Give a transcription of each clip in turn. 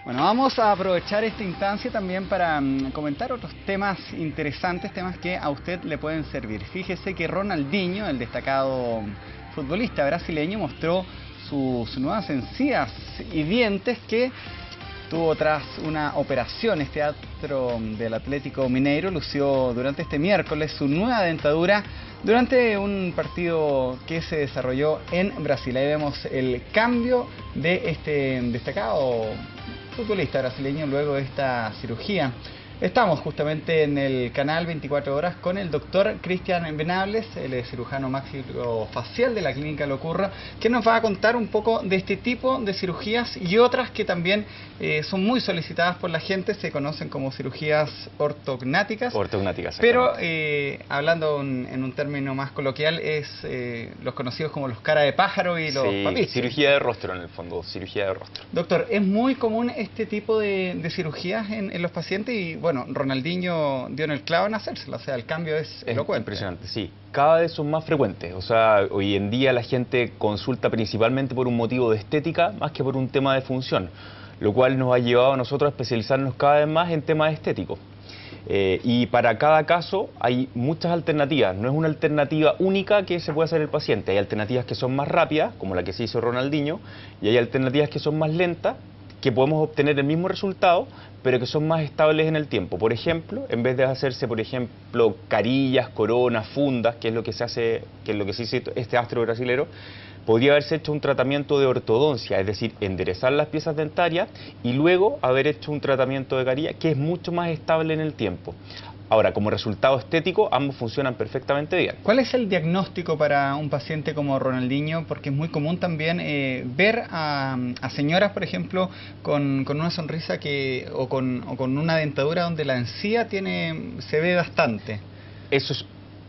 Bueno, vamos a aprovechar esta instancia también para comentar otros temas interesantes, temas que a usted le pueden servir. Fíjese que Ronaldinho, el destacado futbolista brasileño, mostró sus nuevas encías y dientes que tuvo tras una operación. Este astro del Atlético Mineiro lució durante este miércoles su nueva dentadura durante un partido que se desarrolló en Brasil. Ahí vemos el cambio de este destacado futbolista brasileño luego de esta cirugía. Estamos justamente en el canal 24 horas con el doctor Cristian Venables, el cirujano maxilofacial de la Clínica Locurra, que nos va a contar un poco de este tipo de cirugías y otras que también son muy solicitadas por la gente, se conocen como cirugías ortognáticas. Ortognáticas, pero hablando en un término más coloquial, es los conocidos como los cara de pájaro y los papiches. Cirugía de rostro en el fondo, cirugía de rostro. Doctor, ¿es muy común este tipo de cirugías en los pacientes? Y bueno, Ronaldinho dio en el clavo en hacérselo, o sea, el cambio es elocuente. Impresionante, sí. Cada vez son más frecuentes, o sea, hoy en día la gente consulta principalmente por un motivo de estética más que por un tema de función, lo cual nos ha llevado a nosotros a especializarnos cada vez más en temas estéticos. Y para cada caso hay muchas alternativas, no es una alternativa única que se puede hacer el paciente, hay alternativas que son más rápidas, como la que se hizo Ronaldinho, y hay alternativas que son más lentas, que podemos obtener el mismo resultado, pero que son más estables en el tiempo. Por ejemplo, en vez de hacerse, por ejemplo, carillas, coronas, fundas, que es lo que se hace, que es lo que se hizo este astro brasilero, podría haberse hecho un tratamiento de ortodoncia, es decir, enderezar las piezas dentarias y luego haber hecho un tratamiento de carilla que es mucho más estable en el tiempo. Ahora, como resultado estético, ambos funcionan perfectamente bien. ¿Cuál es el diagnóstico para un paciente como Ronaldinho? Porque es muy común también ver a señoras, por ejemplo, con una sonrisa o con una dentadura donde la encía se ve bastante. Eso es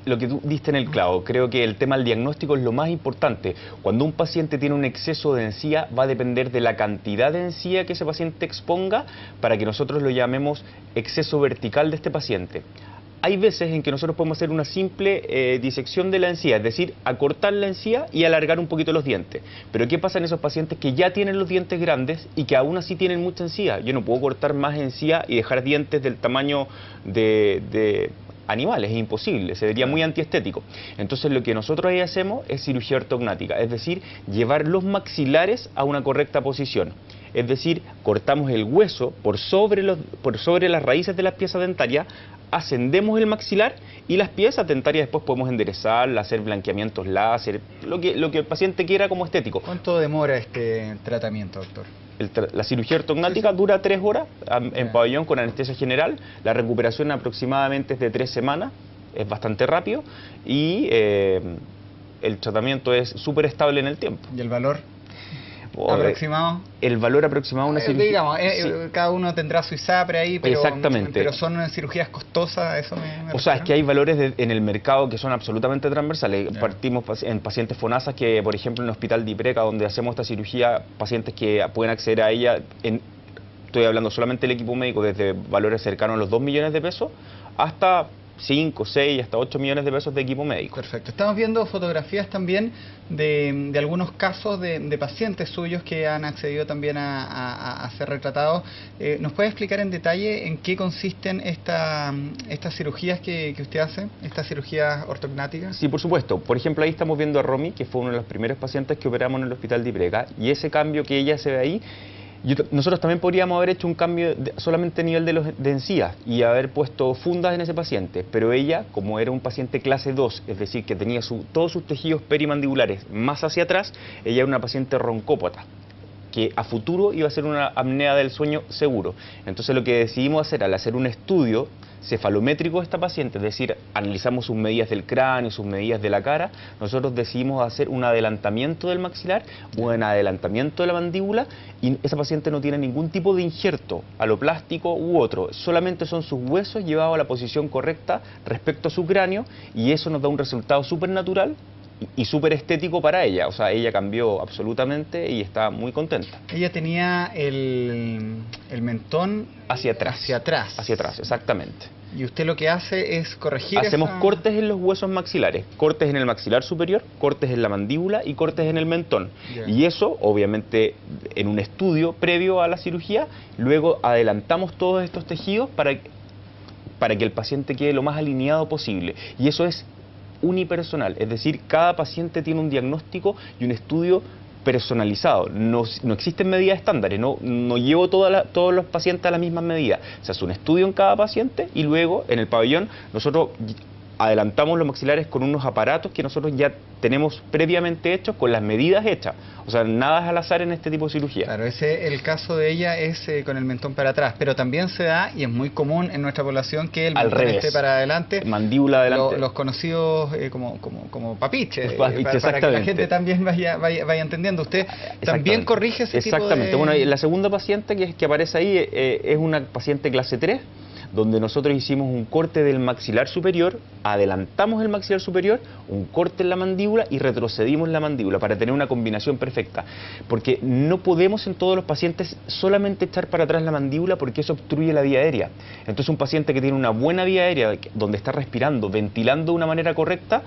lo que tú diste en el clavo. Creo que el tema del diagnóstico es lo más importante. Cuando un paciente tiene un exceso de encía, va a depender de la cantidad de encía que ese paciente exponga para que nosotros lo llamemos exceso vertical de este paciente. Hay veces en que nosotros podemos hacer una simple disección de la encía, es decir, acortar la encía y alargar un poquito los dientes. Pero ¿qué pasa en esos pacientes que ya tienen los dientes grandes y que aún así tienen mucha encía? Yo no puedo cortar más encía y dejar dientes del tamaño de animales, es imposible, se vería muy antiestético. Entonces lo que nosotros ahí hacemos es cirugía ortognática, es decir, llevar los maxilares a una correcta posición. Es decir, cortamos el hueso por sobre las raíces de las piezas dentarias, ascendemos el maxilar y las piezas dentarias después podemos enderezarlas, hacer blanqueamientos láser, lo que el paciente quiera como estético. ¿Cuánto demora este tratamiento, doctor? La cirugía ortognática dura 3 horas en pabellón con anestesia general. La recuperación aproximadamente es de 3 semanas, es bastante rápido y el tratamiento es súper estable en el tiempo. ¿Y el valor aproximado? El valor aproximado de una cirugía... Digamos, sí. Cada uno tendrá su ISAPRE ahí, pero son cirugías costosas, eso me O sea, es que hay valores en el mercado que son absolutamente transversales. Yeah. Partimos en pacientes FONASA que, por ejemplo, en el Hospital de Ipreca, donde hacemos esta cirugía, pacientes que pueden acceder a ella, estoy hablando solamente del equipo médico, desde valores cercanos a los 2 millones de pesos hasta 5, 6, hasta 8 millones de pesos de equipo médico. Perfecto. Estamos viendo fotografías también de algunos casos de pacientes suyos que han accedido también a ser retratados. ¿Nos puede explicar en detalle en qué consisten estas cirugías que usted hace, estas cirugías ortognáticas? Sí, por supuesto. Por ejemplo, ahí estamos viendo a Romy, que fue uno de los primeros pacientes que operamos en el Hospital de Ipreca, y ese cambio que ella se ve ahí, nosotros también podríamos haber hecho un cambio solamente a nivel de encías y haber puesto fundas en ese paciente, pero ella, como era un paciente clase 2, es decir, que tenía todos sus tejidos perimandibulares más hacia atrás, ella era una paciente roncópata, que a futuro iba a ser una apnea del sueño seguro. Entonces lo que decidimos hacer al hacer un estudio cefalométrico de esta paciente, es decir, analizamos sus medidas del cráneo, sus medidas de la cara, nosotros decidimos hacer un adelantamiento del maxilar, un adelantamiento de la mandíbula, y esa paciente no tiene ningún tipo de injerto aloplástico u otro, solamente son sus huesos llevados a la posición correcta respecto a su cráneo, y eso nos da un resultado súper natural y súper estético para ella. O sea, ella cambió absolutamente y está muy contenta. Ella tenía el mentón hacia atrás. Hacia atrás. Hacia atrás, exactamente. Y usted lo que hace es corregir Hacemos cortes en los huesos maxilares, cortes en el maxilar superior, cortes en la mandíbula y cortes en el mentón. Yeah. Y eso, obviamente, en un estudio previo a la cirugía, luego adelantamos todos estos tejidos para que el paciente quede lo más alineado posible. Y eso es unipersonal, es decir, cada paciente tiene un diagnóstico y un estudio personalizado. No existen medidas estándares, no llevo todos los pacientes a la misma medida. Se hace un estudio en cada paciente y luego en el pabellón nosotros adelantamos los maxilares con unos aparatos que nosotros ya tenemos previamente hechos, con las medidas hechas. O sea, nada es al azar en este tipo de cirugía. Claro, el caso de ella es con el mentón para atrás, pero también se da, y es muy común en nuestra población, que el mentón esté para adelante. Mandíbula adelante. Los conocidos como papiches, para que la gente también vaya entendiendo. Usted también corrige ese tipo de... Exactamente. Bueno, la segunda paciente que aparece ahí es una paciente clase 3, donde nosotros hicimos un corte del maxilar superior, adelantamos el maxilar superior, un corte en la mandíbula y retrocedimos la mandíbula para tener una combinación perfecta. Porque no podemos en todos los pacientes solamente echar para atrás la mandíbula porque eso obstruye la vía aérea. Entonces un paciente que tiene una buena vía aérea, donde está respirando, ventilando de una manera correcta,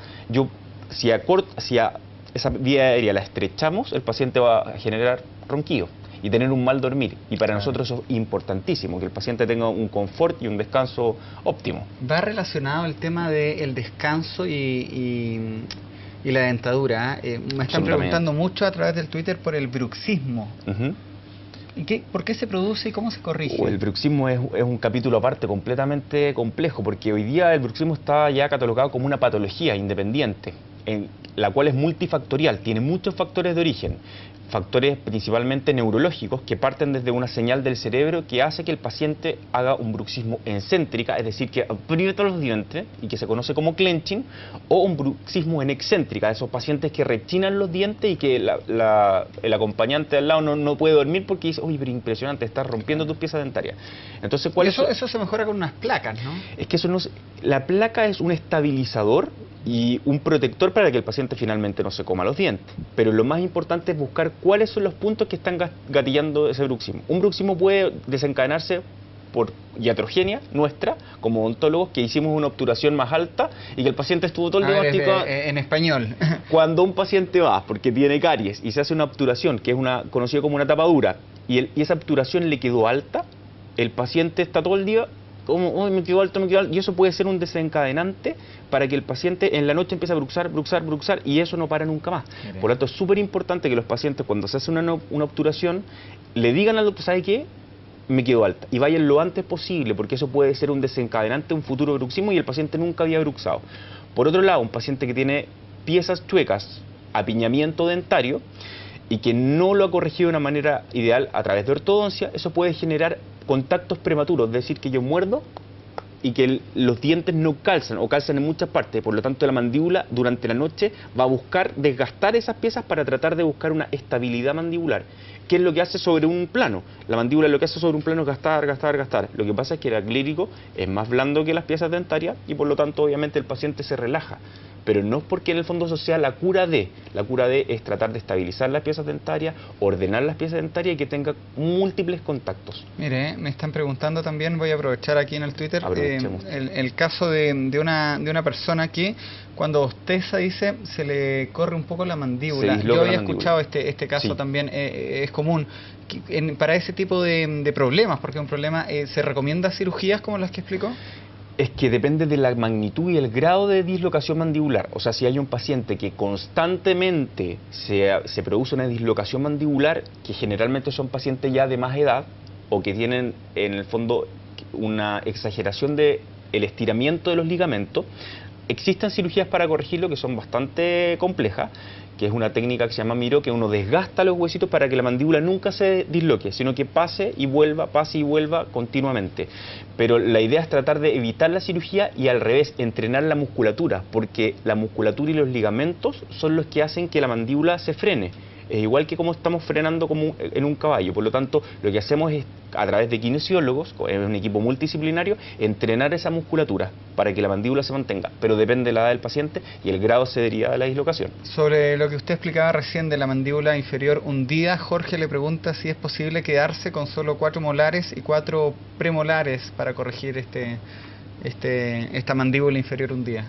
si a esa vía aérea la estrechamos, el paciente va a generar ronquido y tener un mal dormir. Y para nosotros eso es importantísimo, que el paciente tenga un confort y un descanso óptimo. Va relacionado el tema del descanso y la dentadura. Me están preguntando mucho a través del Twitter por el bruxismo. ¿Por qué se produce y cómo se corrige? El bruxismo es un capítulo aparte completamente complejo, porque hoy día el bruxismo está ya catalogado como una patología independiente, en la cual es multifactorial, tiene muchos factores de origen. Factores principalmente neurológicos que parten desde una señal del cerebro que hace que el paciente haga un bruxismo excéntrica, es decir, que aprieta los dientes y que se conoce como clenching, o un bruxismo en excéntrica, esos pacientes que rechinan los dientes y que el acompañante al lado no puede dormir porque dice, uy, pero impresionante, estás rompiendo tus piezas dentarias. Entonces, eso se mejora con unas placas, ¿no? Es que la placa es un estabilizador y un protector para que el paciente finalmente no se coma los dientes. Pero lo más importante es buscar cuáles son los puntos que están gatillando ese bruxismo. Un bruxismo puede desencadenarse por iatrogenia nuestra, como odontólogos, que hicimos una obturación más alta y que el paciente estuvo todo el diagnóstico... En español. Cuando un paciente va porque tiene caries y se hace una obturación, que es conocida como una tapadura, y esa obturación le quedó alta, el paciente está todo el día como, oh, me quedó alto, y eso puede ser un desencadenante para que el paciente en la noche empiece a bruxar, y eso no para nunca más. Mire. Por lo tanto, es súper importante que los pacientes, cuando se hace una obturación, le digan al doctor, ¿sabe qué? Me quedó alta, y vayan lo antes posible, porque eso puede ser un desencadenante, un futuro bruxismo, y el paciente nunca había bruxado. Por otro lado, un paciente que tiene piezas chuecas, apiñamiento dentario, y que no lo ha corregido de una manera ideal a través de ortodoncia, eso puede generar contactos prematuros, es decir, que yo muerdo y que los dientes no calzan o calzan en muchas partes. Por lo tanto, la mandíbula durante la noche va a buscar desgastar esas piezas para tratar de buscar una estabilidad mandibular. ¿Qué es lo que hace sobre un plano? La mandíbula lo que hace sobre un plano es gastar. Lo que pasa es que el acrílico es más blando que las piezas dentarias y por lo tanto obviamente el paciente se relaja. Pero no es porque en el fondo eso sea la cura de. La cura de es tratar de estabilizar las piezas dentarias, ordenar las piezas dentarias y que tenga múltiples contactos. Mire, me están preguntando también, voy a aprovechar aquí en el Twitter, el caso de una persona que cuando bosteza, dice, se le corre un poco la mandíbula. Yo había escuchado este caso, sí. También es común. Para ese tipo de problemas, porque es un problema, ¿se recomienda cirugías como las que explicó? Es que depende de la magnitud y el grado de dislocación mandibular. O sea, si hay un paciente que constantemente se produce una dislocación mandibular, que generalmente son pacientes ya de más edad, o que tienen en el fondo una exageración del estiramiento de los ligamentos, existen cirugías para corregirlo que son bastante complejas, que es una técnica que se llama Miro, que uno desgasta los huesitos para que la mandíbula nunca se disloque, sino que pase y vuelva continuamente. Pero la idea es tratar de evitar la cirugía y al revés, entrenar la musculatura, porque la musculatura y los ligamentos son los que hacen que la mandíbula se frene. Es igual que como estamos frenando como en un caballo. Por lo tanto, lo que hacemos es, a través de kinesiólogos, en un equipo multidisciplinario, entrenar esa musculatura para que la mandíbula se mantenga. Pero depende de la edad del paciente y el grado se deriva de la dislocación. Sobre lo que usted explicaba recién de la mandíbula inferior hundida, Jorge le pregunta si es posible quedarse con solo 4 molares y 4 premolares para corregir esta mandíbula inferior hundida?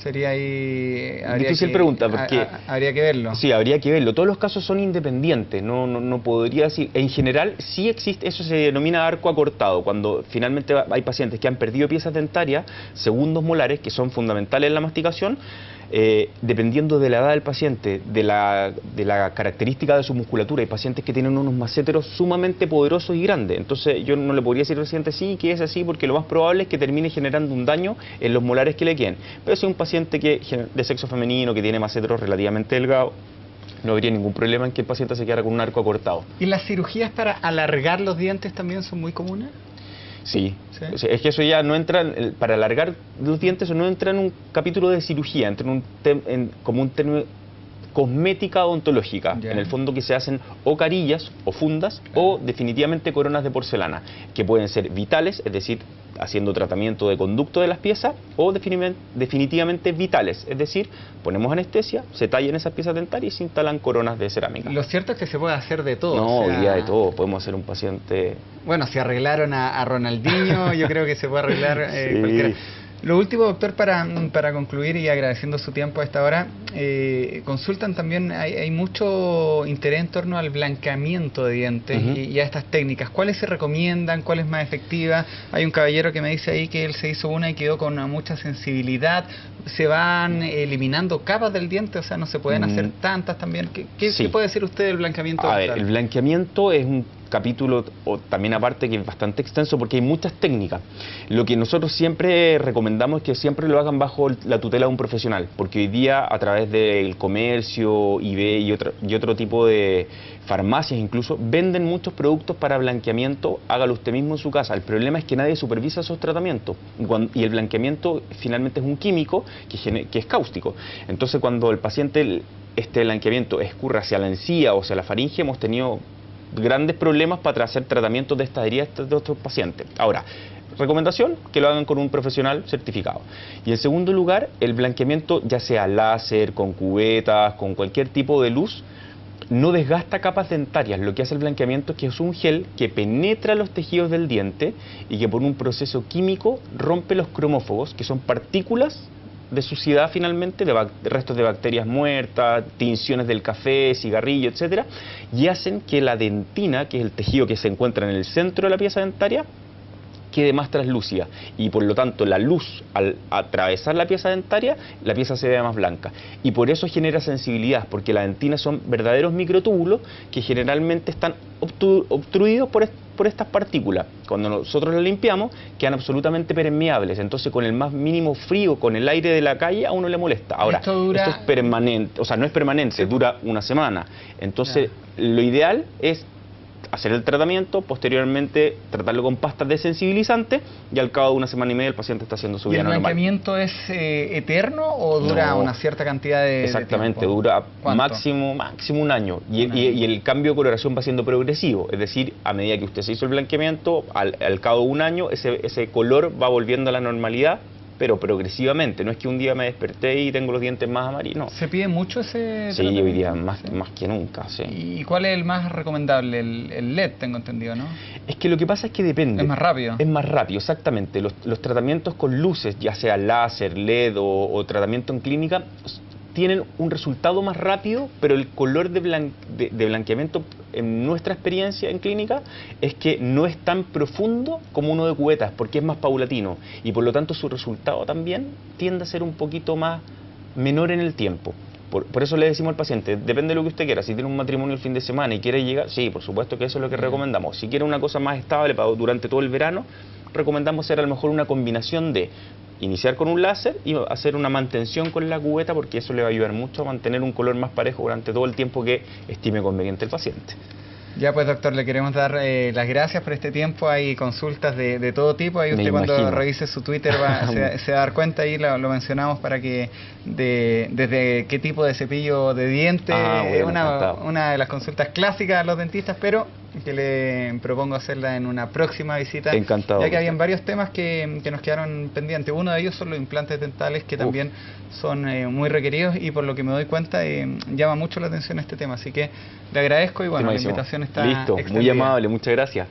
Sería ahí... Difícil pregunta, porque... habría que verlo. Sí, habría que verlo. Todos los casos son independientes, no podría decir... En general, sí existe, eso se denomina arco acortado, cuando finalmente hay pacientes que han perdido piezas dentarias, segundos molares, que son fundamentales en la masticación, dependiendo de la edad del paciente, de la característica de su musculatura. Hay pacientes que tienen unos masseteros sumamente poderosos y grandes. Entonces yo no le podría decir al paciente sí, que es así, porque lo más probable es que termine generando un daño en los molares que le queden. Pero si es un paciente de sexo femenino, que tiene masseteros relativamente delgados, no habría ningún problema en que el paciente se quedara con un arco acortado. ¿Y las cirugías para alargar los dientes también son muy comunes? Sí. O sea, es que eso ya no entra, para alargar los dientes, eso no entra en un capítulo de cirugía, entra como un término cosmética odontológica, en el fondo, que se hacen o carillas o fundas o definitivamente coronas de porcelana, que pueden ser vitales, es decir, haciendo tratamiento de conducto de las piezas, o definitivamente vitales, es decir, ponemos anestesia, se tallan esas piezas dentarias y se instalan coronas de cerámica. Lo cierto es que se puede hacer de todo. No, hoy día de todo, podemos hacer un paciente... Bueno, si arreglaron a Ronaldinho, yo creo que se puede arreglar sí. cualquiera. Lo último, doctor, para concluir y agradeciendo su tiempo a esta hora, consultan también, hay mucho interés en torno al blanqueamiento de dientes y a estas técnicas. ¿Cuáles se recomiendan? ¿Cuál es más efectiva? Hay un caballero que me dice ahí que él se hizo una y quedó con mucha sensibilidad. ¿Se van eliminando capas del diente? O sea, ¿no se pueden hacer tantas también? ¿Qué puede decir usted del blanqueamiento? A ver, el blanqueamiento es un capítulo también aparte que es bastante extenso porque hay muchas técnicas. Lo que nosotros siempre recomendamos es que siempre lo hagan bajo la tutela de un profesional, porque hoy día a través del comercio, eBay y otro tipo de farmacias incluso, venden muchos productos para blanqueamiento. Hágalo usted mismo en su casa. El problema es que nadie supervisa esos tratamientos y el blanqueamiento finalmente es un químico que es cáustico. Entonces cuando el paciente, este blanqueamiento escurre hacia la encía o hacia la faringe, hemos tenido grandes problemas para hacer tratamientos de estas heridas de otros pacientes. Ahora, recomendación, que lo hagan con un profesional certificado. Y en segundo lugar, el blanqueamiento, ya sea láser, con cubetas, con cualquier tipo de luz, no desgasta capas dentarias. Lo que hace el blanqueamiento es que es un gel que penetra los tejidos del diente y que por un proceso químico rompe los cromófagos, que son partículas de suciedad finalmente, de restos de bacterias muertas, tinciones del café, cigarrillo, etcétera, y hacen que la dentina, que es el tejido que se encuentra en el centro de la pieza dentaria, quede más translúcida y por lo tanto la luz al atravesar la pieza dentaria, la pieza se ve más blanca y por eso genera sensibilidad, porque las dentinas son verdaderos microtúbulos que generalmente están obstruidos por estas partículas. Cuando nosotros las limpiamos quedan absolutamente permeables, entonces con el más mínimo frío, con el aire de la calle, a uno le molesta. Ahora, esto es permanente, o sea, no es permanente, dura una semana, entonces lo ideal es hacer el tratamiento, posteriormente tratarlo con pastas desensibilizantes y al cabo de una semana y media el paciente está haciendo su vida normal. ¿Y el blanqueamiento es eterno o dura una cierta cantidad de Exactamente, tiempo? dura máximo un año y el cambio de coloración va siendo progresivo, es decir, a medida que usted se hizo el blanqueamiento, al cabo de un año ese color va volviendo a la normalidad, pero progresivamente, no es que un día me desperté y tengo los dientes más amarillos, no. ¿Se pide mucho ese Sí, hoy día más que nunca, sí. ¿Y cuál es el más recomendable? El LED, tengo entendido, ¿no? Es que lo que pasa es que depende. Es más rápido. Es más rápido, exactamente. Los tratamientos con luces, ya sea láser, LED o tratamiento en clínica, tienen un resultado más rápido, pero el color de blanqueamiento, en nuestra experiencia en clínica, es que no es tan profundo como uno de cubetas, porque es más paulatino, y por lo tanto su resultado también tiende a ser un poquito más menor en el tiempo. Por eso le decimos al paciente, depende de lo que usted quiera, si tiene un matrimonio el fin de semana y quiere llegar, sí, por supuesto que eso es lo que recomendamos. Si quiere una cosa más estable durante todo el verano, recomendamos hacer a lo mejor una combinación de iniciar con un láser y hacer una mantención con la cubeta, porque eso le va a ayudar mucho a mantener un color más parejo durante todo el tiempo que estime conveniente el paciente. Ya pues, doctor, le queremos dar las gracias por este tiempo. Hay consultas de todo tipo. Ahí usted cuando revise su Twitter se va a dar cuenta, ahí lo mencionamos para que desde qué tipo de cepillo de diente, una de las consultas clásicas a los dentistas, pero que le propongo hacerla en una próxima visita. Encantado. Ya que habían varios temas que nos quedaron pendientes. Uno de ellos son los implantes dentales, que también son muy requeridos y por lo que me doy cuenta llama mucho la atención este tema. Así que le agradezco y bueno, la invitación está listo, extendida. muy amable, muchas gracias.